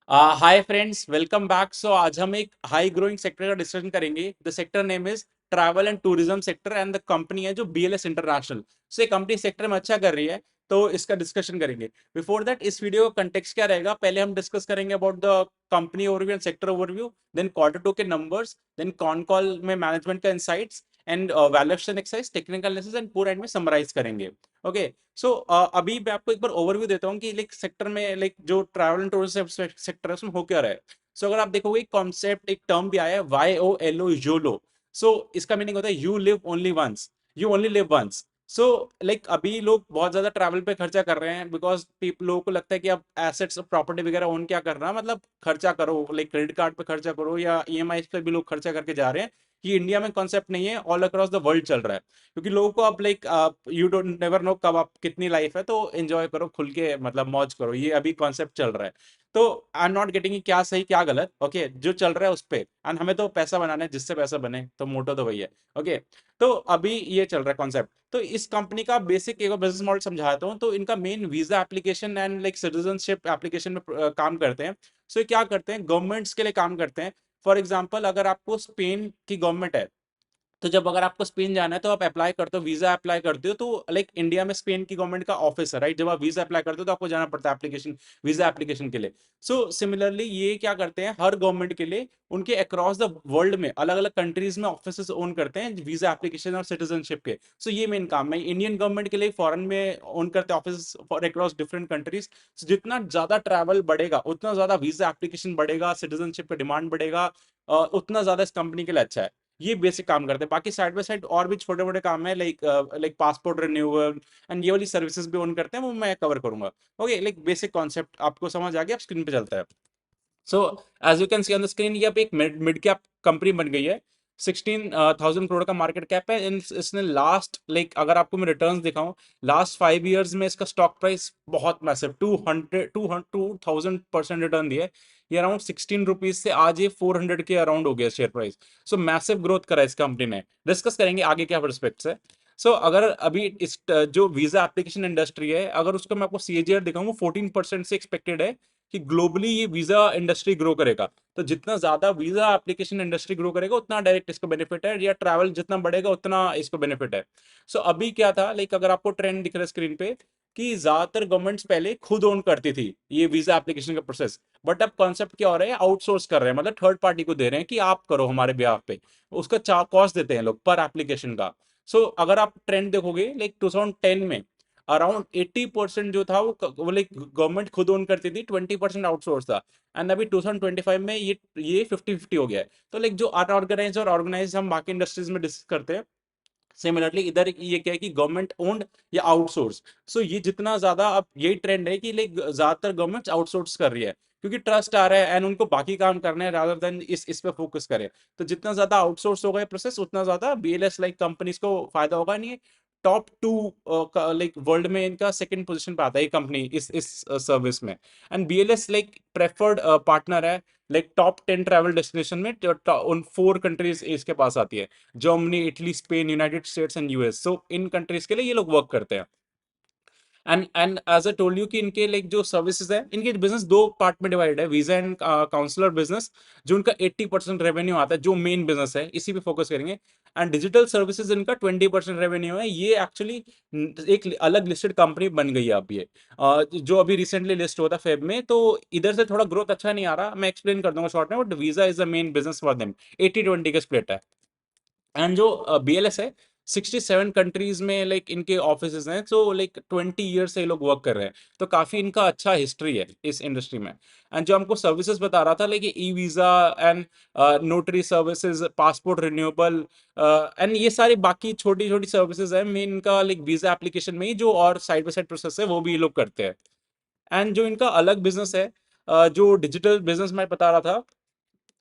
हाय friends, welcome back. So आज हम एक हाई ग्रोइंग सेक्टर का डिस्कशन करेंगे। The sector name is travel and tourism sector and the company है जो बीएलएस इंटरनेशनल। सो ये कंपनी सेक्टर में अच्छा कर रही है, तो इसका डिस्कशन करेंगे। बिफोर दैट इस वीडियो का कंटेक्स्ट क्या रहेगा, पहले हम डिस्कस करेंगे about the company overview and sector overview, then quarter two के नंबर्स, देन कॉन कॉल में मैनेजमेंट का insights and valuation exercise, technical analysis and पूरा एंड में समराइज करेंगे। ओके। सो अभी मैं आपको एक बार ओवरव्यू देता हूँ कि लाइक सेक्टर में लाइक जो ट्रैवल एंड टूरिज्म सेक्टर है उसमें हो क्या रहा है। सो अगर आप देखोगे कॉन्सेप्ट एक टर्म भी आया है, YOLO, योलो। सो इसका मीनिंग होता है you live only once, you only live once. So like अभी लोग बहुत ज्यादा ट्रैवल पे खर्चा कर रहे हैं बिकॉज लोगों को लगता है कि अब एसेट्स प्रॉपर्टी वगैरह ओन क्या करना, मतलब खर्चा करो, लाइक क्रेडिट कार्ड पे खर्चा करो या ईएमआई पे भी लोग खर्चा करके जा रहे हैं। ये इंडिया में कॉन्सेप्ट नहीं है, ऑल अक्रॉस द वर्ल्ड चल रहा है। क्योंकि लोगों को अब like you don't never know कब आप कितनी लाइफ है, तो एंजॉय करो खुल के, मतलब मौज करो, ये अभी कॉन्सेप्ट चल रहा है। तो आई एम नॉट गेटिंग क्या सही क्या गलत, ओके जो चल रहा है उस पे। एंड हमें तो पैसा बनाना है, जिससे पैसा बने, तो मोटो तो वही है। ओके। तो अभी ये चल रहा है कॉन्सेप्ट। तो इस कंपनी का बेसिक एक बिजनेस मॉडल समझाता हूँ। तो इनका main visa application and like citizenship application में काम करते हैं। सो ये क्या करते हैं, गवर्नमेंट्स के लिए काम करते हैं। फॉर एग्जाम्पल अगर आपको स्पेन की गवर्नमेंट है, तो जब अगर आपको स्पेन जाना है तो आप अप्लाई करते हो, वीजा अप्लाई करते हो, तो लाइक इंडिया में स्पेन की गवर्नमेंट का ऑफिस है, राइट। जब आप वीजा अप्लाई करते हो तो आपको जाना पड़ता है एप्लीकेशन, वीजा एप्लीकेशन के लिए। सो सिमिलरली ये क्या करते हैं, हर गवर्नमेंट के लिए उनके अक्रॉस द वर्ल्ड में अलग अलग कंट्रीज में ऑफिस ओन करते हैं वीजा एप्लीकेशन और सिटीजनशिप के। सो ये मेन काम है। इंडियन गवर्नमेंट के लिए फॉरेन में ओन करते हैं office for across different countries. जितना ज्यादा ट्रैवल बढ़ेगा उतना ज्यादा वीजा एप्लीकेशन बढ़ेगा, सिटीजनशिप का डिमांड बढ़ेगा, उतना ज्यादा इस कंपनी के लिए अच्छा है। ये बेसिक काम करते हैं। बाकी साइड बाय साइड और भी छोटे मोटे काम है, like like passport renewal and ये वाली सर्विसेज भी ऑन करते हैं, वो मैं कवर करूंगा। ओके, लाइक बेसिक कॉन्सेप्ट आपको समझ आ गया, आप स्क्रीन पे चलता है। So as you can see on the screen, ये अब एक मिड मिड कैप कंपनी बन गई है। 16,000 करोड़ का मार्केट कैप है। इसने लास्ट लाइक अगर आपको मैं रिटर्न्स दिखाऊं, लास्ट 5 इयर्स में इसका स्टॉक प्राइस बहुत मैसिव 200-2,000% रिटर्न दिया है। ये अराउंड 16 रुपीज से आज ये 400 के अराउंड हो गया शेयर प्राइस। सो मैसिव ग्रोथ करा है इस कंपनी ने। डिस्कस करेंगे आगे क्या प्रोस्पेक्ट्स है। सो अगर अभी इस जो वीजा एप्लीकेशन इंडस्ट्री है, अगर उसको मैं आपको सीएजीआर दिखाऊं, 14% से एक्सपेक्टेड है कि ग्लोबली ये वीजा इंडस्ट्री ग्रो करेगा। तो जितना ज्यादा वीजा एप्लीकेशन इंडस्ट्री ग्रो करेगा उतना डायरेक्ट इसको बेनिफिट है, या ट्रैवल जितना बढ़ेगा उतना इसको बेनिफिट है। सो अभी क्या था, लाइक अगर आपको ट्रेंड दिख रहा है स्क्रीन पे, कि ज्यादातर गवर्नमेंट्स पहले खुद ओन करती थी ये वीजा एप्लीकेशन का प्रोसेस। बट अब कॉन्सेप्ट क्या हो रहा है, आउटसोर्स कर रहे हैं, मतलब थर्ड पार्टी को दे रहे हैं कि आप करो हमारे बिहाफ पे। उसका कॉस्ट देते हैं लोग पर एप्लीकेशन का। सो अगर आप ट्रेंड देखोगे, लाइक 2010 में अराउंड 80% जो था वो लाइक गवर्नमेंट खुद ओन करती थी, 20% आउटसोर्स था। एंड अभी 2025 में ये 50-50 हो गया है। तो लाइक जो अनऑर्गेनाइज और ऑर्गेनाइज हम बाकी इंडस्ट्रीज में डिस्कस करते हैं, सिमिलरली इधर ये क्या है कि गवर्नमेंट ओन्ड या आउटसोर्स। सो ये जितना ज्यादा अब यही ट्रेंड है कि लाइक ज्यादातर गवर्नमेंट आउटसोर्स कर रही है, क्योंकि ट्रस्ट आ रहा है एंड उनको बाकी काम करने हैं रादर देन इस पे फोकस करें। तो जितना ज्यादा आउटसोर्स होगा प्रोसेस, उतना ज्यादा बीएलएस लाइक कंपनीज को फायदा होगा। नहीं, टॉप टू लाइक वर्ल्ड में इनका सेकंड पोजीशन पे आता है ये कंपनी इस सर्विस में। And BLS like preferred partner है, लाइक टॉप 10 ट्रैवल डेस्टिनेशन में उन 4 कंट्रीज इसके पास आती है, Germany, Italy, Spain, United States and US. So इन कंट्रीज के लिए ये लोग वर्क करते हैं। And as I told you कि इनके लाइक जो सर्विसेज है, इनके बिजनेस दो पार्ट में डिवाइड है, वीजा एंड काउंसलर बिजनेस, जो उनका 80% रेवेन्यू आता है, जो मेन बिजनेस है, इसी पे फोकस करेंगे। एंड डिजिटल सर्विसेज इनका 20% रेवेन्यू है। ये एक्चुअली एक अलग लिस्टेड कंपनी बन गई है अब ये, जो अभी रिसेंटली लिस्ट हुआ था फेब में। तो इधर से थोड़ा ग्रोथ अच्छा नहीं आ रहा, मैं एक्सप्लेन कर दूंगा शॉर्ट में, but visa is the main business for them. 80-20 का स्प्लिट है। एंड जो बीएलएस है, 67 कंट्रीज में लाइक इनके ऑफिसेज हैं। सो लाइक 20 ईयर से ये लोग वर्क कर रहे हैं, तो काफी इनका अच्छा हिस्ट्री है इस इंडस्ट्री में। एंड जो हमको सर्विसेज बता रहा था, like e visa and notary services, passport renewable and ये सारी बाकी छोटी छोटी सर्विसेज है, मेन इनका लाइक वीजा एप्लीकेशन में ही जो और साइड बाय साइड प्रोसेस है वो भी ये लोग करते हैं। एंड जो इनका अलग बिजनेस है, जो डिजिटल बिजनेस मैं बता रहा था,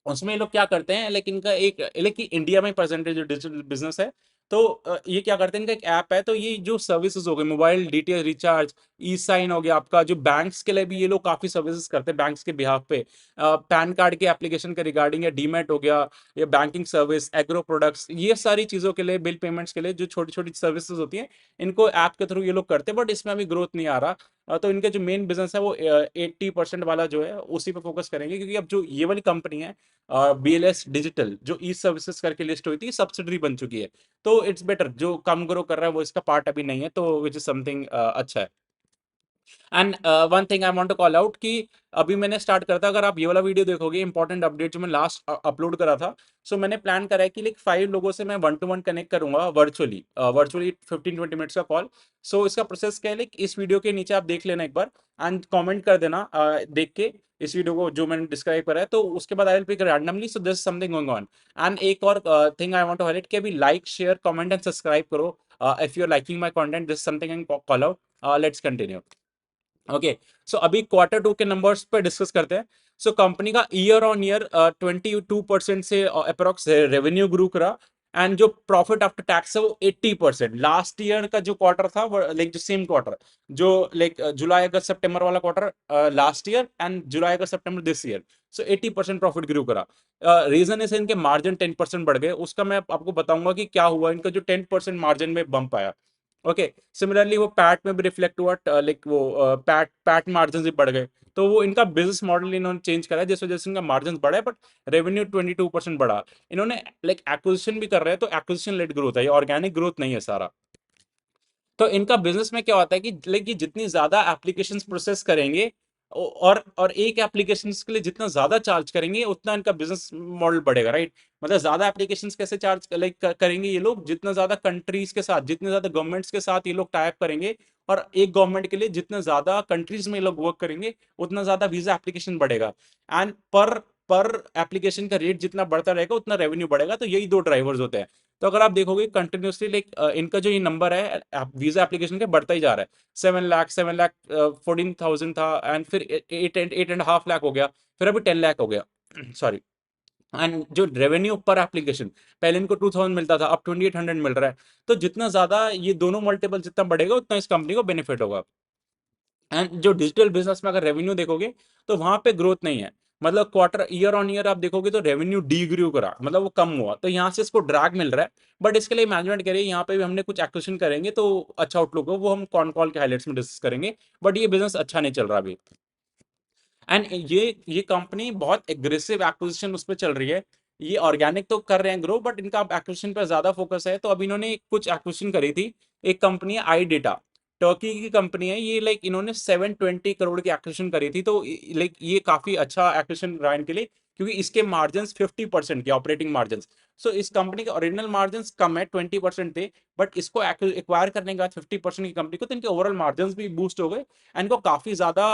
उसमें ये लोग क्या करते हैं, लेकिन इनका एक लेकिन इंडिया में परसेंटेज जो डिजिटल बिजनेस है, तो ये क्या करते हैं, इनका एक ऐप है। तो ये जो सर्विसेज हो गए, मोबाइल डीटीएच रिचार्ज, ई साइन हो गया आपका, जो बैंक्स के लिए भी ये लोग काफी सर्विसेज करते हैं बैंक्स के बिहाफ पे, पैन कार्ड के एप्लीकेशन के रिगार्डिंग, या डीमेट हो गया, या बैंकिंग सर्विस, एग्रो प्रोडक्ट्स, ये सारी चीजों के लिए, बिल पेमेंट्स के लिए जो छोटी छोटी सर्विसेज होती हैं, इनको ऐप के थ्रू ये लोग करते हैं। बट इसमें अभी ग्रोथ नहीं आ रहा। तो इनके जो मेन बिजनेस है वो 80% वाला जो है उसी पे फोकस करेंगे, क्योंकि अब जो ये वाली कंपनी है BLS डिजिटल जो ई सर्विसेज करके लिस्ट हुई थी, सब्सिडरी बन चुकी है। तो इट्स बेटर, जो कम ग्रो कर रहा है वो इसका पार्ट अभी नहीं है, तो विच इज समथिंग अच्छा है। And one thing I want to call out कि अभी मैंने स्टार्ट करा था, अगर आप ये वाला वीडियो देखोगे इंपॉर्टेंट अपडेट जो मैं लास्ट अपलोड करा था, सो मैंने प्लान करा है कि लाइक 5 लोगों से मैं 1 to 1 कनेक्ट करूंगा वर्चुअली, वर्चुअली 15-20 मिनट्स का कॉल। सो इसका प्रोसेस क्या है, लाइक इस वीडियो के नीचे आप देख लेना एक बार एंड कमेंट कर देना देख के इस वीडियो को जो मैंने डिस्क्राइब करा है, तो उसके बाद I will pick randomly, so this something going on. And एक और thing I want to highlight कि अभी like share comment and subscribe करो if you are liking my content, this something I call out. Let's continue. Okay, so अभी Q2 के numbers पे discuss करते हैं। सो कंपनी का ईयर ऑन ईयर 22% से अप्रोक्स रेवेन्यू ग्रो करा, and जो प्रॉफिट आफ्टर टैक्स है वो 80%। लास्ट ईयर का जो क्वार्टर था वो लाइक जो सेम क्वार्टर, जो लाइक जुलाई अगस्त सितंबर वाला quarter last year and July August September this year, so 80% profit grow करा। रीजन है इनके मार्जिन 10% बढ़ गए, उसका मैं आपको बताऊंगा कि क्या हुआ इनका जो 10% मार्जिन में बम्प आया। ओके, सिमिलरली वो पैट में भी रिफ्लेक्ट हुआ, लाइक वो पैट पैट मार्जिन भी बढ़ गए। तो वो इनका बिजनेस मॉडल इन्होंने चेंज करा है, जिस वजह से इनका मार्जिन बढ़ा है, बट रेवेन्यू 22% बढ़ा। इन्होंने लाइक एक्विजिशन भी कर रहे हैं, तो एक्विजिशन लेड ग्रोथ है, ये ऑर्गेनिक ग्रोथ नहीं है सारा। तो इनका बिजनेस में क्या होता है कि लाइक ये जितनी ज्यादा एप्लीकेशंस प्रोसेस करेंगे और एक एप्लीकेशंस के लिए जितना ज्यादा चार्ज करेंगे उतना इनका बिजनेस मॉडल बढ़ेगा, राइट। मतलब ज्यादा एप्लीकेशंस कैसे चार्ज लाइक करेंगे ये लोग, जितना ज्यादा कंट्रीज के साथ, जितने ज्यादा गवर्नमेंट्स के साथ ये लोग टाइप करेंगे, और एक गवर्नमेंट के लिए जितना ज्यादा कंट्रीज में ये लोग वर्क करेंगे उतना ज्यादा वीजा एप्लीकेशन बढ़ेगा, एंड पर एप्लीकेशन का रेट जितना बढ़ता रहेगा उतना रेवेन्यू बढ़ेगा। तो यही दो ड्राइवर्स होते हैं। तो अगर आप देखोगे कंटिन्यूसली लाइक इनका जो ये नंबर है वीजा एप्लीकेशन के बढ़ता ही जा रहा है। 7 लाख 7 लाख 14,000 था, एंड फिर 8.5 लाख हो गया, फिर अभी 10 लाख हो गया सॉरी। एंड जो रेवेन्यू पर एप्लीकेशन, पहले इनको 2,000 मिलता था, अब 2,800 मिल रहा है। तो जितना ज्यादा ये दोनों मल्टीपल जितना बढ़ेगा उतना इस कंपनी को बेनिफिट होगा। एंड जो डिजिटल बिजनेस में अगर रेवेन्यू देखोगे तो वहां पे ग्रोथ नहीं है। मतलब क्वार्टर ईयर ऑन ईयर आप देखोगे तो रेवेन्यू डी ग्रू करा, मतलब वो कम हुआ, तो यहाँ से इसको ड्रैग मिल रहा है। बट इसके लिए मैनेजमेंट कह रही है यहाँ पे भी हमने कुछ एक्विजिशन करेंगे तो अच्छा आउटलुक हो, वो हम कॉन कॉल के हाइलाइट्स में डिस्कस करेंगे। बट ये बिजनेस अच्छा नहीं चल रहा अभी। एंड ये कंपनी बहुत एग्रेसिव एक्विजिशन उस पर चल रही है। ये ऑर्गेनिक तो कर रहे हैं ग्रो, बट इनका एक्विजिशन पर ज्यादा फोकस है। तो अब इन्होंने कुछ एक्विजिशन करी थी। एक कंपनी है आई डेटा, टर्की की कंपनी है ये, लाइक इन्होंने 720 करोड़ की एक्विजिशन करी थी। तो लाइक ये काफी अच्छा एक्विजिशन रहा इनके लिए, क्योंकि इसके मार्जिन 50% के ऑपरेटिंग मार्जिन। सो इस कंपनी के ओरिजिनल मार्जिन कम है, 20% थे, बट इसको एक्वायर करने के बाद 50% की कंपनी को, तो इनके ओवरऑल मार्जिन भी बूस्ट हो गए, एंड इनको काफी ज्यादा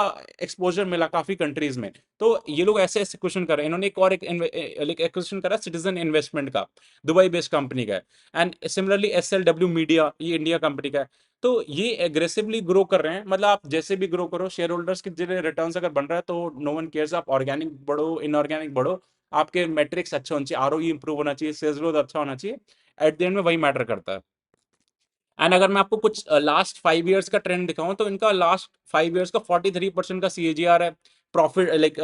एक्सपोजर मिला काफी कंट्रीज में। तो ये लोग ऐसे ऐसे क्वेश्चन कर रहे हैं। इन्होंने एक और एक एक्विजिशन करा सिटीजन इन्वेस्टमेंट का, दुबई बेस्ड कंपनी का है। एंड सिमिलरली SLW मीडिया, ये इंडिया कंपनी का है। तो ये एग्रेसिवली ग्रो कर रहे हैं। मतलब आप जैसे भी ग्रो करो, शेयर होल्डर्स के जो रिटर्न्स अगर बन रहा है तो नो वन केयर्स, आप ऑर्गेनिक बढ़ो इनऑर्गेनिक बढ़ो, आपके मेट्रिक्स अच्छे होने चाहिए, ROE इंप्रूव होना चाहिए, सेल्स ग्रोथ अच्छा होना चाहिए। एट द एंड में वही मैटर करता है। एंड अगर मैं आपको कुछ लास्ट 5 ईयर्स का ट्रेंड दिखाऊं, तो इनका लास्ट 5 ईयर्स का 43% का CAGR है प्रॉफिट, लाइक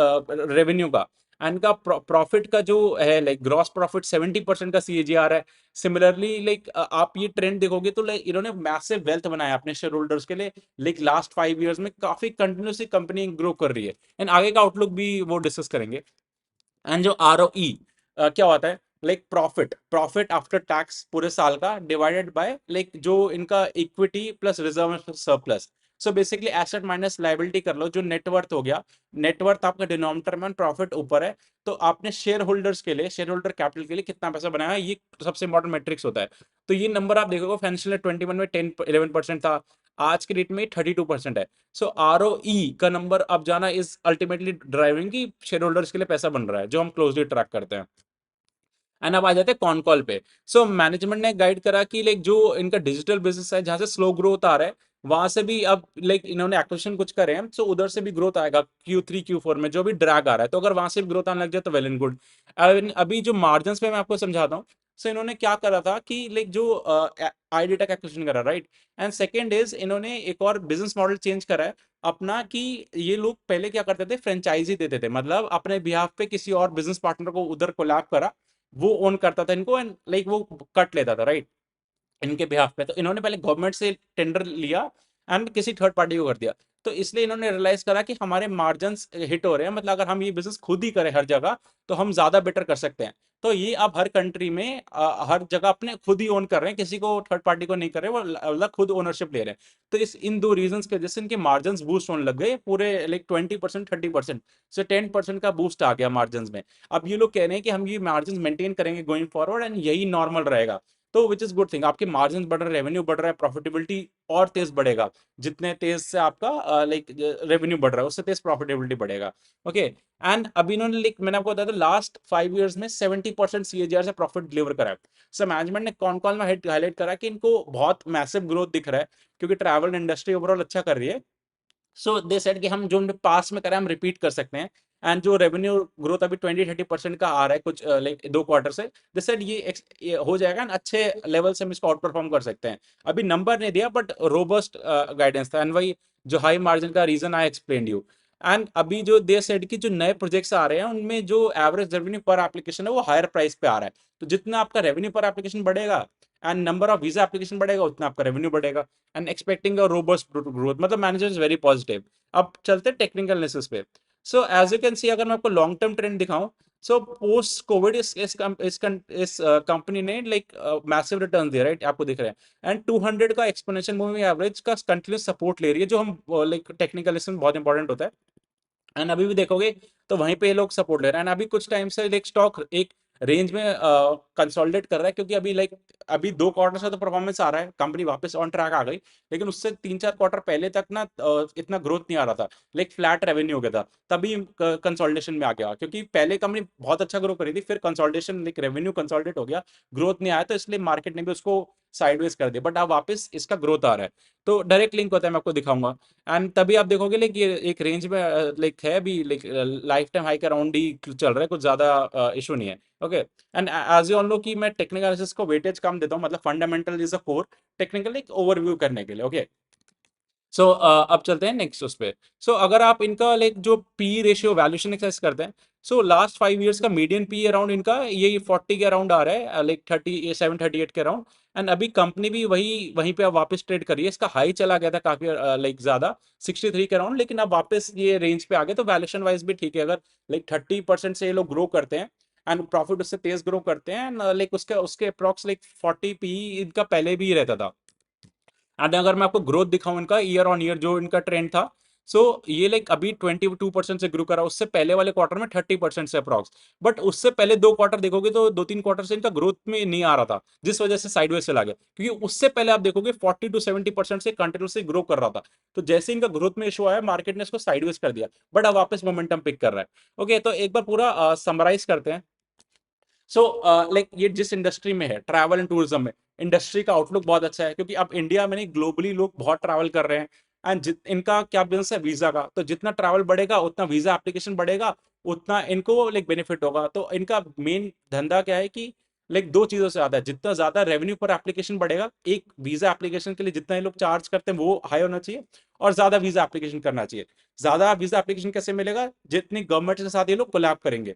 रेवेन्यू का। एंड इनका प्रॉफिट का जो है लाइक ग्रॉस प्रॉफिट 70% का CAGR है। सिमिलरली लाइक आप ये ट्रेंड देखोगे तो लाइक इन्होंने मैसिव वेल्थ बनाया अपने शेयर होल्डर्स के लिए, लाइक लास्ट 5 ईयर्स में काफी कंटिन्यूसली कंपनी ग्रो कर रही है। एंड आगे का आउटलुक भी वो डिस्कस करेंगे। एंड जो ROE क्या होता है, like profit profit after tax पूरे साल का डिवाइडेड बाय लाइक जो इनका equity plus reserve surplus. So basically asset minus liability कर लो, जो नेटवर्थ हो गया, नेटवर्थ आपका डिनोमिनेटर में, प्रॉफिट ऊपर है, तो आपने शेयर होल्डर्स के लिए, शेयर होल्डर कैपिटल के लिए कितना पैसा बनाया, ये सबसे इंपॉर्टेंट मैट्रिक्स होता है। तो ये नंबर आप देखोगे फाइनेंशियल 21 में 10-11% था, आज के डेट में 32% है। सो ROE का नंबर अब जाना इज अल्टीमेटली ड्राइविंग की शेयर होल्डर्स के लिए पैसा बन रहा है, जो हम क्लोजली ट्रैक करते हैं। एंड अब आ जाते हैं कॉन कॉल पे। सो मैनेजमेंट ने गाइड करा कि लाइक जो इनका डिजिटल बिजनेस है, जहां से स्लो ग्रोथ आ रहा है, वहां से भी अब लाइक इन्होंने एक्विजिशन कुछ करे हैं, सो उधर से भी ग्रोथ आएगा Q3 Q4 में, जो भी ड्रैग आ रहा है। तो अगर वहां से भी ग्रोथ आने लग जाए तो वेल एंड गुड। अभी जो मार्जिन पे मैं आपको समझाता हूँ। सो इन्होंने क्या करा था कि लाइक जो आई डेटा का एक्विजिशन करा, राइट। एंड सेकेंड इज इन्होंने एक और बिजनेस मॉडल चेंज करा है अपना, कि ये लोग पहले क्या करते थे, फ्रेंचाइजी देते थे, मतलब अपने बिहाफ पे किसी और बिजनेस पार्टनर को उधर कोलैब करा, वो ओन करता था इनको, एंड लाइक वो कट लेता था, राइट, इनके बिहाफ पे। तो इन्होंने पहले गवर्नमेंट से टेंडर लिया एंड किसी थर्ड पार्टी को कर दिया। तो इसलिए इन्होंने रियलाइज करा कि हमारे मार्जिन हिट हो रहे हैं, मतलब अगर हम ये बिजनेस खुद ही करें हर जगह तो हम ज्यादा बेटर कर सकते हैं। तो ये अब हर कंट्री में हर जगह अपने खुद ही ओन कर रहे हैं, किसी को थर्ड पार्टी को नहीं कर रहे, वो अलग खुद ओनरशिप ले रहे हैं। तो इस इन दो रीजंस की वजह से इनके मार्जिन बूस्ट होने लग गए पूरे, लाइक 20% 30% से 10% का बूस्ट आ गया मार्जिन में। अब ये लोग कह रहे हैं कि हम ये मार्जिन मेंटेन करेंगे गोइंग फॉरवर्ड एंड यही नॉर्मल रहेगा। तो विच इज गुड थिंग, आपके मार्जिन बढ़ रहे हैं, रेवेन्यू बढ़ रहा है, प्रॉफिटेबिलिटी और तेज बढ़ेगा। जितने तेज से आपका लाइक रेवेन्यू बढ़ रहा है उससे तेज प्रॉफिटेबिलिटी बढ़ेगा। ओके, एंड अभी इन्होंने लाइक मैंने आपको बताया था लास्ट 5 ईयर्स में 70% सीएजीआर से प्रॉफिट डिलीवर करा है। सर मैनेजमेंट ने कौन कौन में हाईलाइट करा कि इनको बहुत मैसिव ग्रोथ दिख रहा है, क्योंकि ट्रैवल इंडस्ट्री ओवरऑल अच्छा कर रही है। सो दे सेड कि हम जो हमने पास में करा है हम रिपीट कर सकते हैं। एंड जो रेवेन्यू ग्रोथ अभी 20-30% का आ रहा है कुछ लाइक 2 क्वार्टर से, दे सेड ये हो जाएगा ना, अच्छे लेवल से हम इसको आउट परफॉर्म कर सकते हैं। अभी नंबर नहीं दिया बट रोबस्ट गाइडेंस था, एंड वही जो हाई मार्जिन का reason I explain you. And अभी जो दे सेड कि जो नए प्रोजेक्ट्स आ रहे हैं उनमें जो एवरेज रेवेन्यू पर एप्लीकेशन है वो हायर प्राइस पे आ रहा है। तो जितना आपका रेवेन्यू पर एप्लीकेशन बढ़ेगा and number of visa application बढ़ेगा उतना आपका रेवेन्यू बढ़ेगा, and expecting a robust growth, मतलब मैनेजर इज वेरी पॉजिटिव। अब चलते टेक्निकल एनालिसिस पे। So as you can see, अगर मैं आपको लॉन्ग टर्म ट्रेंड दिखाऊं, सो पोस्ट कोविड इस कंपनी ने लाइक मैसिव रिटर्न दिया, राइट, आपको दिख रहे हैं। एंड 200 का एक्सपोनेंशियल मूविंग एवरेज का कंटिन्यूस सपोर्ट ले रही है, जो हम लाइक टेक्निकल एनालिसिस में बहुत इंपॉर्टेंट होता है। एंड अभी भी देखोगे तो वहीं पे ये लोग सपोर्ट ले रहे हैं, एंड अभी कुछ टाइम से लाइक स्टॉक एक रेंज में कंसोलिडेट कर रहा है, क्योंकि अभी लाइक अभी 2 क्वार्टर से तो परफॉर्मेंस आ रहा है, कंपनी वापस ऑन ट्रैक आ गई। लेकिन उससे 3-4 क्वार्टर पहले तक ना इतना ग्रोथ नहीं आ रहा था, लाइक फ्लैट रेवेन्यू हो गया था, तभी कंसोलिडेशन में आ गया, क्योंकि पहले कंपनी बहुत अच्छा ग्रो करी थी, फिर कंसोलिडेशन लाइक रेवेन्यू कंसोलिडेट हो गया, ग्रोथ नहीं आया, तो इसलिए मार्केट ने भी उसको साइडवेज कर दिया, बट अब वापस इसका ग्रोथ आ रहा है। तो डायरेक्ट लिंक होता है, मैं आपको दिखाऊंगा। एंड तभी आप देखोगे लाइक ये एक रेंज में लाइक है भी, लाइक लाइफ टाइम हाई के अराउंड ही चल रहा है, कुछ ज्यादा इशू नहीं है। Okay, and as you all know कि मैं टेक्निकल एनालिसिस को वेटेज कम देता हूँ, मतलब fundamental is a core, technical एक ओवरव्यू करने के लिए। ओके, सो अब चलते हैं नेक्स्ट उस पे। सो अगर आप इनका लाइक जो पी रेशियो वैल्यूएशन एक्सरसाइज करते हैं, सो लास्ट 5 ईयर्स का मीडियन पी अराउंड इनका ये 40 के अराउंड आ रहा है, लाइक 37-38 के अराउंड। एंड अभी कंपनी भी वही वहीं पे अब वापस ट्रेड कर रही है, इसका हाई चला गया था काफी लाइक ज्यादा 63 के अराउंड, लेकिन अब वापस ये रेंज पे आ गया, तो वैल्यूएशन वाइज भी ठीक है। अगर लाइक 30% से ये लोग ग्रो करते हैं एंड प्रॉफिट उससे तेज ग्रो करते हैं, लाइक उसके उसके अप्रॉक्स लाइक 40 पी इनका पहले भी रहता था। एंड अगर मैं आपको ग्रोथ दिखाऊं इनका ईयर ऑन ईयर जो इनका ट्रेंड था, सो ये लाइक अभी 22% से ग्रो करा, उससे पहले वाले क्वार्टर में 30% से अप्रॉक्स। बट उससे पहले 2 क्वार्टर देखोगे तो 2-3 क्वार्टर से इनका ग्रोथ में नहीं आ रहा था, जिस वजह से साइडवेज चला गया, क्योंकि उससे पहले आप देखोगे 40-70% से कंटिन्यूसली ग्रो कर रहा था। तो जैसे इनका ग्रोथ में इशू आया, मार्केट ने इसको साइडवेज कर दिया, बट अब वापस मोमेंटम पिक कर रहा है। ओके, तो एक बार पूरा समराइज करते हैं। सो लाइक ये जिस इंडस्ट्री में है, ट्रैवल एंड टूरिज्म में, इंडस्ट्री का आउटलुक बहुत अच्छा है, क्योंकि अब इंडिया में नहीं ग्लोबली लोग बहुत ट्रैवल कर रहे हैं। एंड इनका क्या बिजनेस है वीजा का, तो जितना ट्रैवल बढ़ेगा उतना वीजा एप्लीकेशन बढ़ेगा, उतना इनको लाइक बेनिफिट होगा। तो इनका मेन धंधा क्या है कि लाइक दो चीजों से आता है, जितना ज्यादा रेवेन्यू पर एप्लीकेशन बढ़ेगा, एक वीजा एप्लीकेशन के लिए जितना ये लोग चार्ज करते हैं वो हाई होना चाहिए, और ज्यादा वीजा एप्लीकेशन करना चाहिए। ज्यादा वीजा एप्लीकेशन कैसे मिलेगा, जितनी गवर्नमेंट के साथ ये लोग कोलैब करेंगे।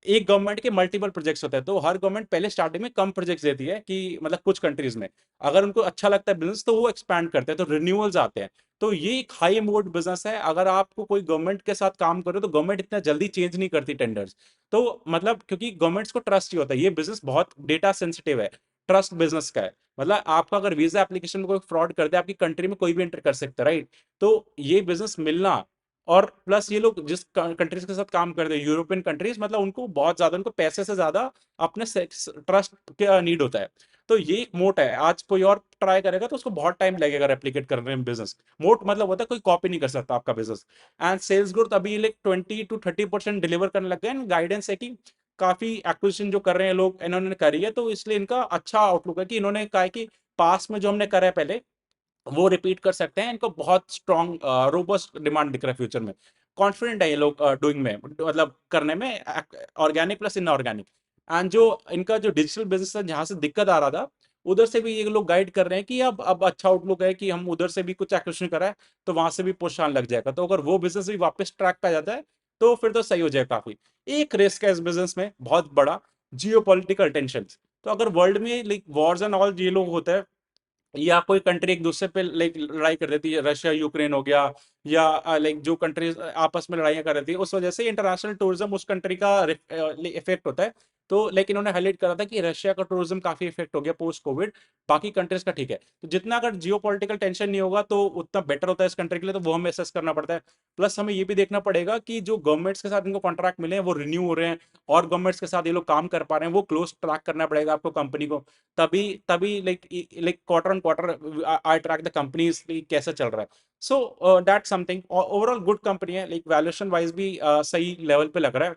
एक गवर्नमेंट के मल्टीपल प्रोजेक्ट्स होते हैं, तो हर गवर्नमेंट पहले स्टार्टिंग में कम प्रोजेक्ट्स देती है, कि मतलब कुछ कंट्रीज में अगर उनको अच्छा लगता है बिजनेस तो वो एक्सपैंड करते हैं, तो रिन्यूअल्स आते हैं। तो ये एक हाई मोड बिजनेस है, अगर आपको कोई गवर्नमेंट के साथ काम करो तो गवर्नमेंट इतना जल्दी चेंज नहीं करती टेंडर्स। तो मतलब क्योंकि गवर्नमेंट्स को ट्रस्ट ही होता है, ये बिजनेस बहुत डेटा सेंसिटिव है, ट्रस्ट बिजनेस का है। मतलब आपका अगर वीजा एप्लीकेशन में कोई फ्रॉड कर दे, आपकी कंट्री में कोई भी एंटर कर सकता है, राइट। तो ये बिजनेस मिलना, और प्लस ये लोग जिस कंट्रीज के साथ काम करते हैं, यूरोपियन कंट्रीज, मतलब उनको बहुत ज्यादा, उनको पैसे से ज्यादा अपने ट्रस्ट का नीड होता है। तो ये एक मोट है, आज कोई और ट्राई करेगा तो उसको बहुत टाइम लगेगा रेप्लिकेट करने में बिजनेस। मोट मतलब होता है कोई कॉपी नहीं कर सकता आपका बिजनेस। एंड सेल्स ग्रोथ अभी लाइक 20-30% डिलीवर करने लग गए, एंड गाइडेंस है कि काफी एक्विजिशन जो कर रहे हैं लोग इन्होंने करी है, तो इसलिए इनका अच्छा आउटलुक है, कि इन्होंने कहा है कि पास में जो हमने करा है पहले वो रिपीट कर सकते हैं, इनको बहुत स्ट्रॉन्ग रोबस्ट डिमांड दिख रहा है फ्यूचर में। कॉन्फिडेंट है ये लोग डूइंग में, मतलब करने में, ऑर्गेनिक प्लस इनऑर्गेनिक। एंड जो इनका जो डिजिटल बिजनेस है जहां से दिक्कत आ रहा था, उधर से भी ये लोग गाइड कर रहे हैं कि अब अच्छा आउटलुक है, कि हम उधर से भी कुछ एक्विजिशन करा है, तो वहां से भी पुश आने लग जाएगा, तो अगर वो बिजनेस भी वापस ट्रैक पे आ जाता है तो फिर तो सही हो जाएगा काफी। एक रिस्क है इस बिजनेस में बहुत बड़ा, जियो पॉलिटिकल टेंशन। तो अगर वर्ल्ड में लाइक वॉर्स एंड ऑल ये लोग होता है, या कोई कंट्री एक दूसरे पे लाइक लड़ाई कर देती है, रशिया यूक्रेन हो गया, या लाइक जो कंट्रीज आपस में लड़ाइयाँ कर रही थी, उस वजह से इंटरनेशनल टूरिज्म उस कंट्री का इफेक्ट होता है। तो लाइक इन्होंने हाईलाइट करा था कि रशिया का टूरिज्म काफी इफेक्ट हो गया पोस्ट कोविड, बाकी कंट्रीज का ठीक है। तो जितना अगर जियो पॉलिटिकल टेंशन नहीं होगा तो उतना बेटर होता है इस कंट्री के लिए, तो वो हमें असेस करना पड़ता है। प्लस हमें ये भी देखना पड़ेगा कि जो गवर्नमेंट्स के साथ इनको कॉन्ट्रैक्ट मिले हैं वो रिन्यू हो रहे हैं, और गवर्नमेंट्स के साथ ये लोग काम कर पा रहे हैं, वो क्लोज ट्रैक करना पड़ेगा आपको कंपनी को। तभी तभी like quarter on quarter I track the companies कैसा चल रहा है। So that something overall good company है, लाइक वैल्यूएशन वाइज भी सही लेवल पे लग रहा है,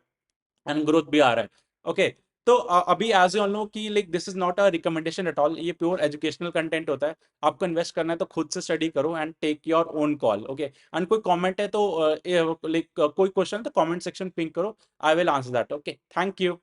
एंड ग्रोथ भी आ रहा है। ओके, तो अभी एज यू ऑल नो कि like this is not a recommendation at all, ये प्योर एजुकेशनल कंटेंट होता है। आपको इन्वेस्ट करना है तो खुद से स्टडी करो and take your own call. Okay, and कोई कमेंट है तो लाइक कोई क्वेश्चन है तो कमेंट सेक्शन पिंक करो, I will answer that. Okay, thank you.